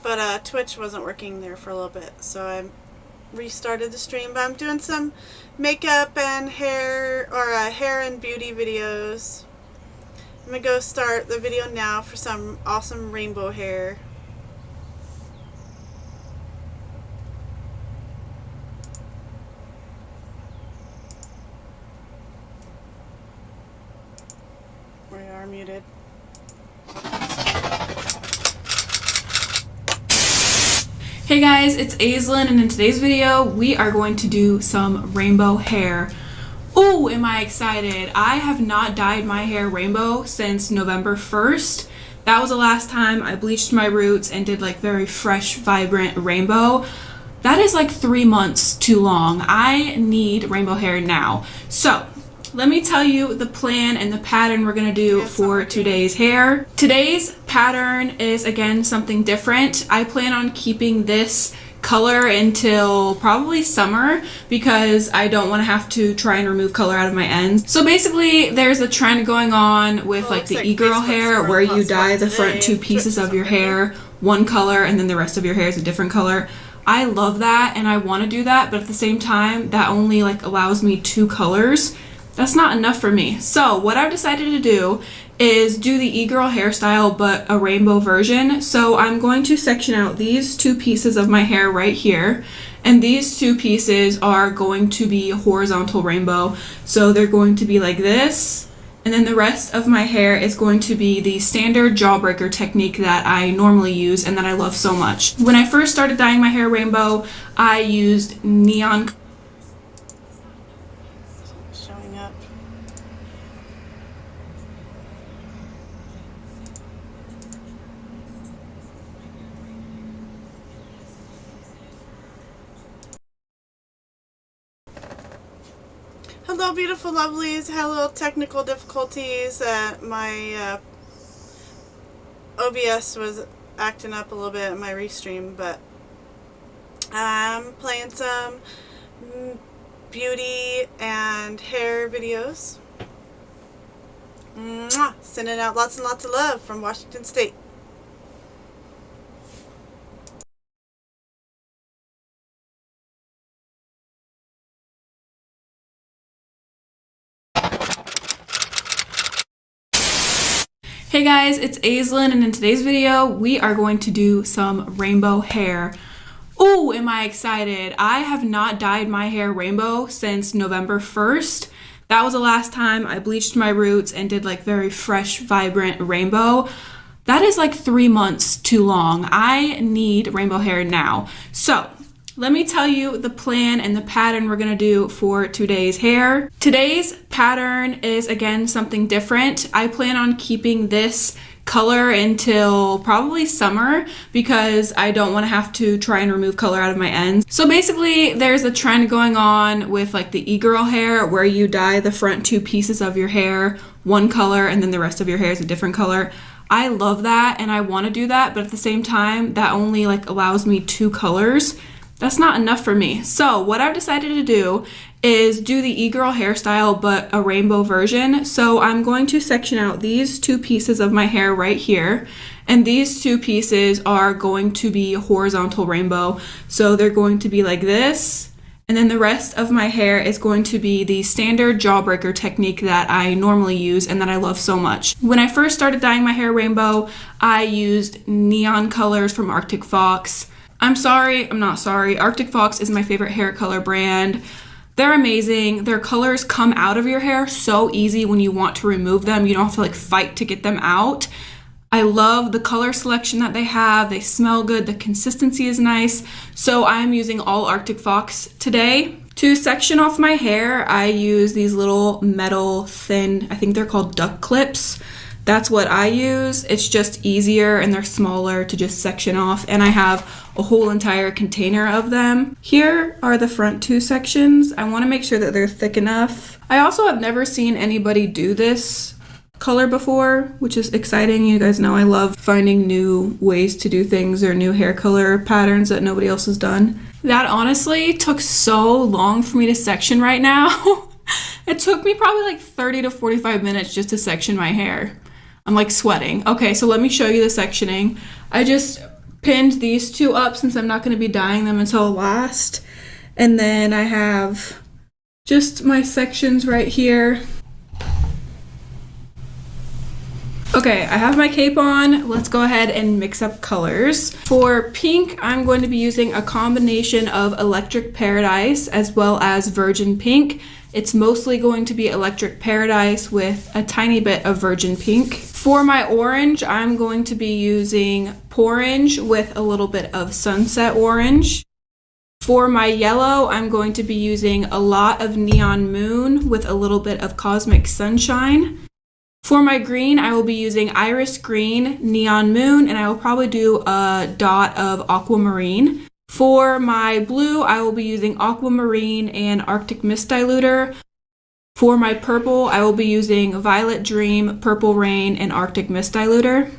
but Twitch wasn't working there for a little bit, so I restarted the stream. But I'm doing some makeup and hair, or hair and beauty videos. I'm gonna go start the video now for some awesome rainbow hair. We are muted. Hey guys, it's Aislinn, and in today's video we are going to do some rainbow hair. Ooh, am I excited. I have not dyed my hair rainbow since November 1st. That was the last time I bleached my roots and did like very fresh, vibrant rainbow. That is like 3 months too long. I need rainbow hair now. So let me tell you the plan and the pattern we're gonna do for today's hair. Today's pattern is, again, something different. I plan on keeping this color until probably summer because I don't want to have to try and remove color out of my ends. So basically there's a trend going on with like the e-girl hair where you dye the front two pieces of your hair one color and then the rest of your hair is a different color. I love that and I want to do that, but at the same time that only like allows me 2 colors. That's not enough for me. So what I've decided to do is do the e-girl hairstyle but a rainbow version. So I'm going to section out these 2 pieces of my hair right here, and these 2 pieces are going to be horizontal rainbow. So they're going to be like this, and then the rest of my hair is going to be the standard jawbreaker technique that I normally use and that I love so much. When I first started dyeing my hair rainbow, I used neon. Showing up. Hello, beautiful lovelies. Had a little technical difficulties. My OBS was acting up a little bit in my restream, but I'm playing some beauty and hair videos. Mwah! Sending out lots and lots of love from Washington State. Hey guys, it's Aislinn, and in today's video we are going to do some rainbow hair. Ooh, am I excited. I have not dyed my hair rainbow since November 1st. That was the last time I bleached my roots and did like very fresh, vibrant rainbow. That is like 3 months too long. I need rainbow hair now. So let me tell you the plan and the pattern we're gonna do for today's hair. Today's pattern is, again, something different. I plan on keeping this color until probably summer because I don't want to have to try and remove color out of my ends. So basically there's a trend going on with like the e-girl hair where you dye the front 2 pieces of your hair one color and then the rest of your hair is a different color. I love that and I want to do that, but at the same time that only like allows me 2 colors. That's not enough for me. So what I've decided to do is do the e-girl hairstyle but a rainbow version. So I'm going to section out these 2 pieces of my hair right here, and these 2 pieces are going to be horizontal rainbow. So they're going to be like this, and then the rest of my hair is going to be the standard jawbreaker technique that I normally use and that I love so much. When I first started dyeing my hair rainbow, I used neon colors from Arctic Fox. I'm not sorry. Arctic Fox is my favorite hair color brand. They're amazing. Their colors come out of your hair so easy when you want to remove them. You don't have to like fight to get them out. I love the color selection that they have. They smell good. The consistency is nice. So I'm using all Arctic Fox today. To section off my hair, I use these little metal thin, I think they're called duck clips. That's what I use. It's just easier and they're smaller to just section off, and I have a whole entire container of them. Here are the front 2 sections. I want to make sure that they're thick enough. I also have never seen anybody do this color before, which is exciting. You guys know I love finding new ways to do things or new hair color patterns that nobody else has done. That honestly took so long for me to section right now. It took me probably like 30 to 45 minutes just to section my hair. I'm like sweating. Okay, so let me show you the sectioning. I just pinned these two up since I'm not going to be dyeing them until last. And then I have just my sections right here. Okay, I have my cape on. Let's go ahead and mix up colors. For pink, I'm going to be using a combination of Electric Paradise as well as Virgin Pink. It's mostly going to be Electric Paradise with a tiny bit of Virgin Pink. For my orange, I'm going to be using Porange with a little bit of Sunset Orange. For my yellow, I'm going to be using a lot of Neon Moon with a little bit of Cosmic Sunshine. For my green, I will be using Iris Green, Neon Moon, and I will probably do a dot of Aquamarine. For my blue, I will be using Aquamarine and Arctic Mist Diluter. For my purple, I will be using Violet Dream, Purple Rain, and Arctic Mist Diluter.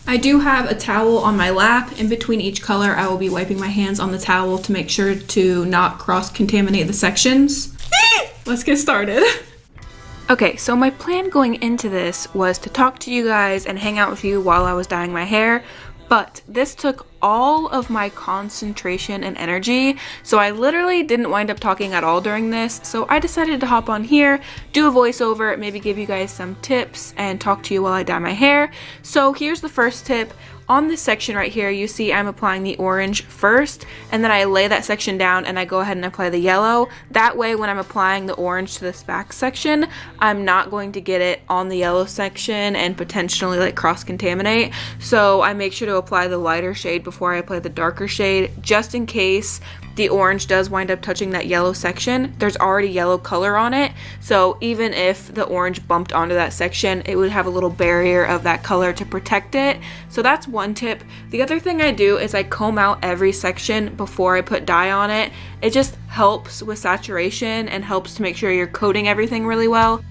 I do have a towel on my lap. In between each color, I will be wiping my hands on the towel to make sure to not cross-contaminate the sections. Let's get started. Okay, so my plan going into this was to talk to you guys and hang out with you while I was dyeing my hair, but this took all of my concentration and energy, so I literally didn't wind up talking at all during this, so I decided to hop on here, do a voiceover, maybe give you guys some tips, and talk to you while I dye my hair. So here's the first tip. On this section right here, you see I'm applying the orange first, and then I lay that section down and I go ahead and apply the yellow. That way, when I'm applying the orange to this back section, I'm not going to get it on the yellow section and potentially like cross-contaminate. So I make sure to apply the lighter shade before I apply the darker shade, just in case the orange does wind up touching that yellow section. There's already yellow color on it, so even if the orange bumped onto that section, it would have a little barrier of that color to protect it. So that's one tip. The other thing I do is I comb out every section before I put dye on it. It just helps with saturation and helps to make sure you're coating everything really well.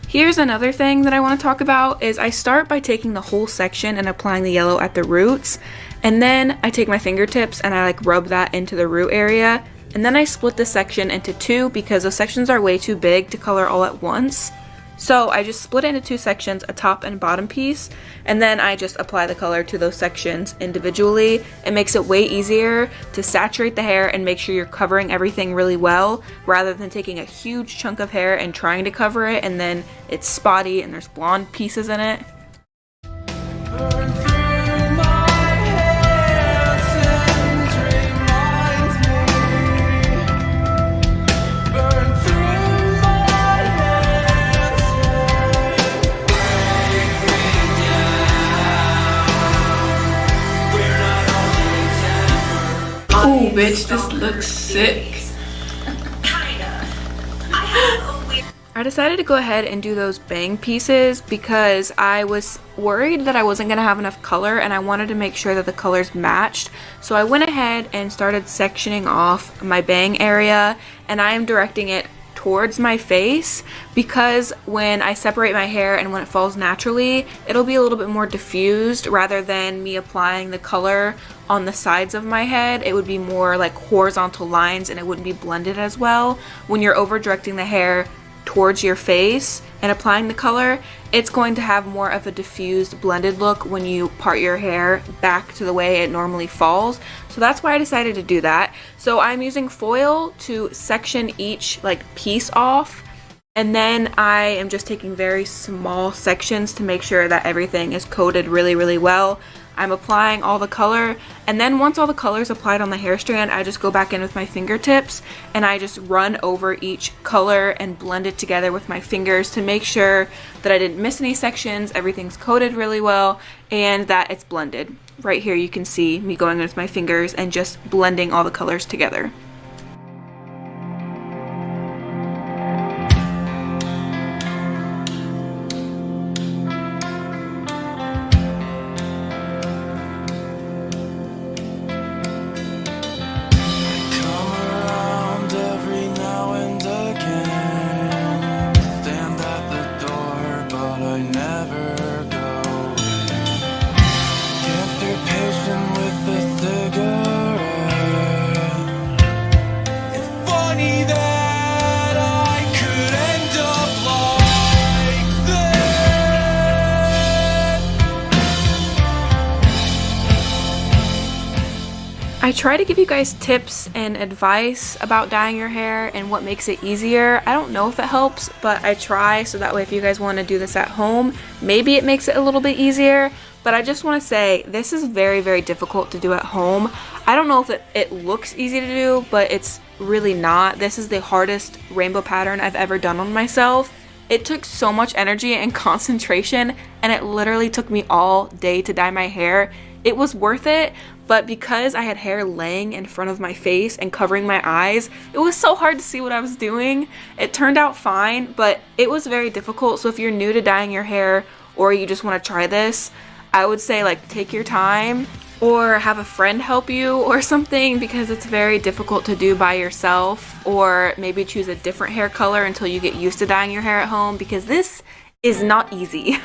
Here's another thing that I want to talk about is I start by taking the whole section and applying the yellow at the roots, and then I take my fingertips and I like rub that into the root area, and then I split the section into two because the sections are way too big to color all at once. So I just split it into two sections, a top and bottom piece, and then I just apply the color to those sections individually. It makes it way easier to saturate the hair and make sure you're covering everything really well, rather than taking a huge chunk of hair and trying to cover it and then it's spotty and there's blonde pieces in it. Ooh, bitch, this looks sick. I decided to go ahead and do those bang pieces because I was worried that I wasn't going to have enough color and I wanted to make sure that the colors matched. So I went ahead and started sectioning off my bang area, and I am directing it towards my face because when I separate my hair and when it falls naturally, it'll be a little bit more diffused rather than me applying the color on the sides of my head. It would be more like horizontal lines and it wouldn't be blended as well. When you're over directing the hair towards your face and applying the color, it's going to have more of a diffused blended look when you part your hair back to the way it normally falls. So that's why I decided to do that. So I'm using foil to section each like piece off, and then I am just taking very small sections to make sure that everything is coated really well. I'm applying all the color, and then once all the color is applied on the hair strand, I just go back in with my fingertips and I just run over each color and blend it together with my fingers to make sure that I didn't miss any sections, everything's coated really well, and that it's blended. Right here you can see me going in with my fingers and just blending all the colors together. Funny that I could end up like this. I try to give you guys tips and advice about dyeing your hair and what makes it easier. I don't know if it helps, but I try, so that way if you guys want to do this at home, maybe it makes it a little bit easier. But I just want to say, this is very, very difficult to do at home. I don't know if it looks easy to do, but it's really not. This is the hardest rainbow pattern I've ever done on myself. It took so much energy and concentration, and it literally took me all day to dye my hair. It was worth it, but because I had hair laying in front of my face and covering my eyes, it was so hard to see what I was doing. It turned out fine, but it was very difficult. So if you're new to dyeing your hair or you just want to try this, I would say like take your time or have a friend help you or something, because it's very difficult to do by yourself, or maybe choose a different hair color until you get used to dyeing your hair at home, because this is not easy.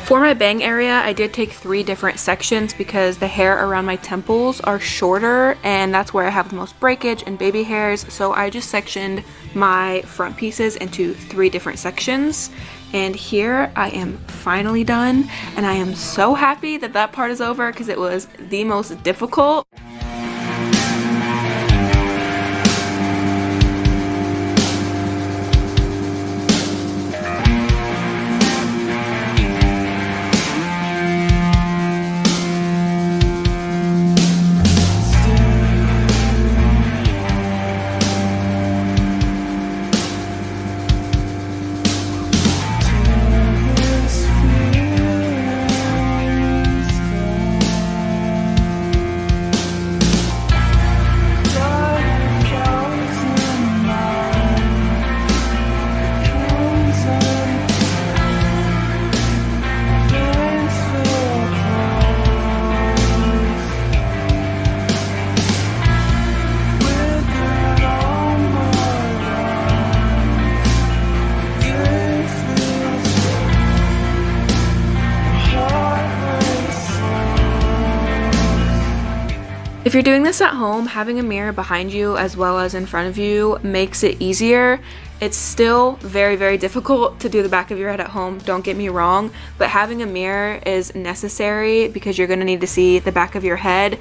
For my bang area, I did take 3 different sections because the hair around my temples are shorter and that's where I have the most breakage and baby hairs. So I just sectioned my front pieces into 3 different sections. And here I am finally done, and I am so happy that that part is over because it was the most difficult. If you're doing this at home, having a mirror behind you as well as in front of you makes it easier. It's still very, very difficult to do the back of your head at home, don't get me wrong, but having a mirror is necessary because you're going to need to see the back of your head.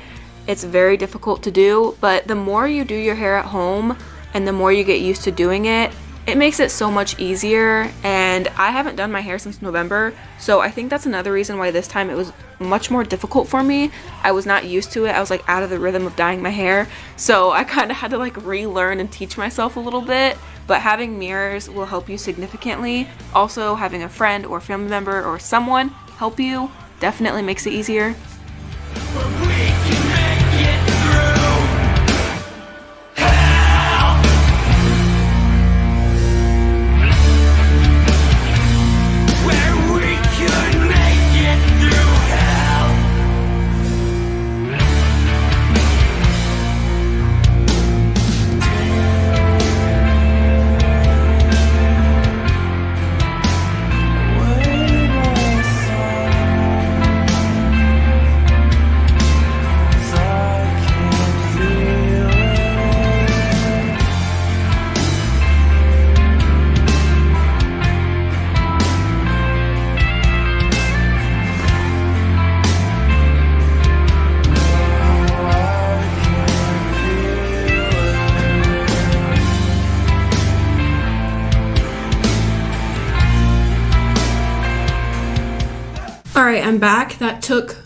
It's very difficult to do, but the more you do your hair at home and the more you get used to doing it, it makes it so much easier. And I haven't done my hair since November, so I think that's another reason why this time it was much more difficult for me. I was not used to it. I was like out of the rhythm of dyeing my hair, so I kind of had to like relearn and teach myself a little bit. But having mirrors will help you significantly. Also, having a friend or family member or someone help you definitely makes it easier. Alright, I'm back. That took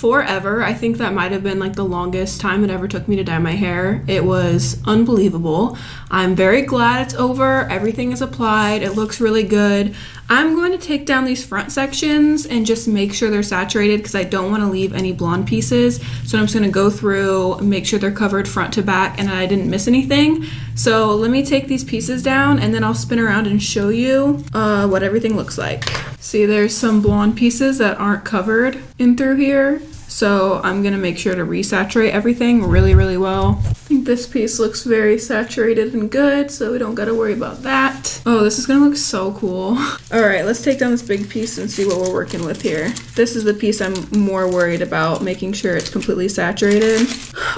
forever. I think that might have been like the longest time it ever took me to dye my hair. It was unbelievable. I'm very glad it's over. Everything is applied. It looks really good. I'm going to take down these front sections and just make sure they're saturated because I don't want to leave any blonde pieces. So I'm just going to go through, make sure they're covered front to back and I didn't miss anything. So let me take these pieces down and then I'll spin around and show you what everything looks like. See, there's some blonde pieces that aren't covered in through here. So I'm gonna make sure to resaturate everything really, really well. I think this piece looks very saturated and good, so we don't gotta worry about that. Oh, this is gonna look so cool. All right, let's take down this big piece and see what we're working with here. This is the piece I'm more worried about, making sure it's completely saturated.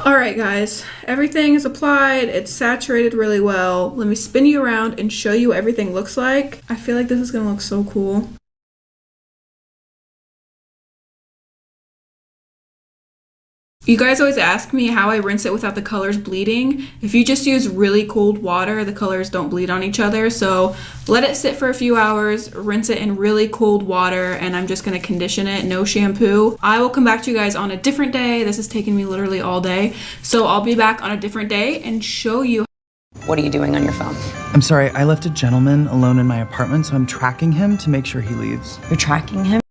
All right, guys, everything is applied. It's saturated really well. Let me spin you around and show you what everything looks like. I feel like this is gonna look so cool. You guys always ask me how I rinse it without the colors bleeding. If you just use really cold water, the colors don't bleed on each other. So let it sit for a few hours, rinse it in really cold water, and I'm just gonna condition it, no shampoo. I will come back to you guys on a different day. This has taken me literally all day. So I'll be back on a different day and show you. What are you doing on your phone? I'm sorry, I left a gentleman alone in my apartment, so I'm tracking him to make sure he leaves. You're tracking him?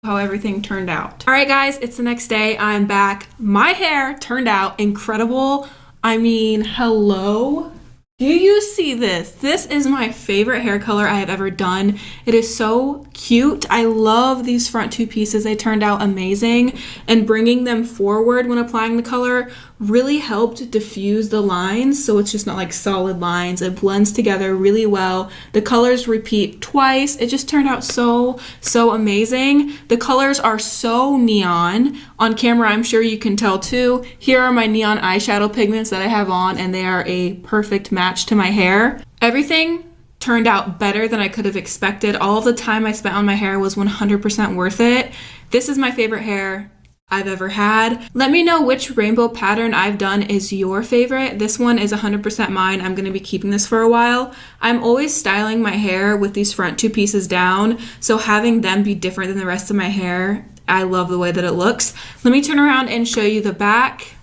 How everything turned out. All right, guys, it's the next day. I'm back. My hair turned out incredible. I mean, hello. Do you see this? This is my favorite hair color I have ever done. It is so cute. I love these front two pieces. They turned out amazing. And bringing them forward when applying the color really helped diffuse the lines. So it's just not like solid lines. It blends together really well. The colors repeat twice. It just turned out so amazing. The colors are so neon. On camera, I'm sure you can tell too. Here are my neon eyeshadow pigments that I have on, and they are a perfect match to my hair. Everything turned out better than I could have expected. All of the time I spent on my hair was 100% worth it. This is my favorite hair I've ever had. Let me know which rainbow pattern I've done is your favorite. This one is 100% mine. I'm gonna be keeping this for a while. I'm always styling my hair with these front two pieces down, so having them be different than the rest of my hair, I love the way that it looks. Let me turn around and show you the back.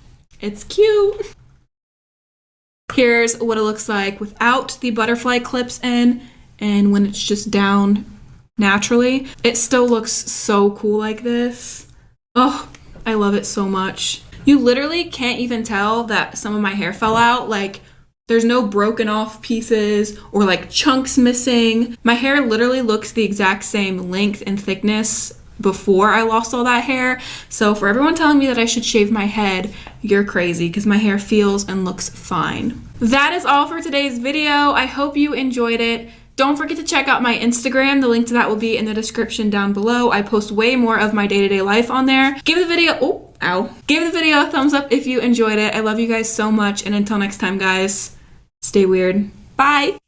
It's cute. Here's what it looks like without the butterfly clips in, and when it's just down naturally. It still looks so cool like this. Oh, I love it so much. You literally can't even tell that some of my hair fell out. Like, there's no broken off pieces or like chunks missing. My hair literally looks the exact same length and thickness before I lost all that hair. So for everyone telling me that I should shave my head, you're crazy because my hair feels and looks fine. That is all for today's video. I hope you enjoyed it. Don't forget to check out my Instagram. The link to that will be in the description down below. I post way more of my day-to-day life on there. Give the video, give the video a thumbs up if you enjoyed it. I love you guys so much. And until next time, guys, stay weird. Bye.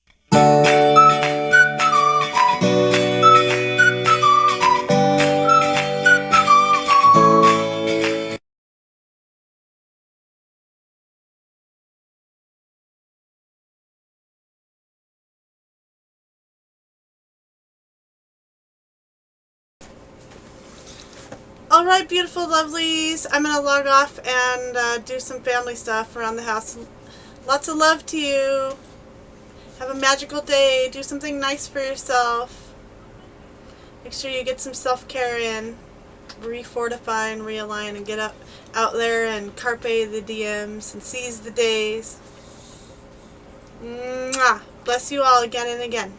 Alright, beautiful lovelies, I'm going to log off and do some family stuff around the house. Lots of love to you. Have a magical day. Do something nice for yourself. Make sure you get some self-care in. Refortify and realign and get out there and carpe the diems and seize the days. Mwah. Bless you all again and again.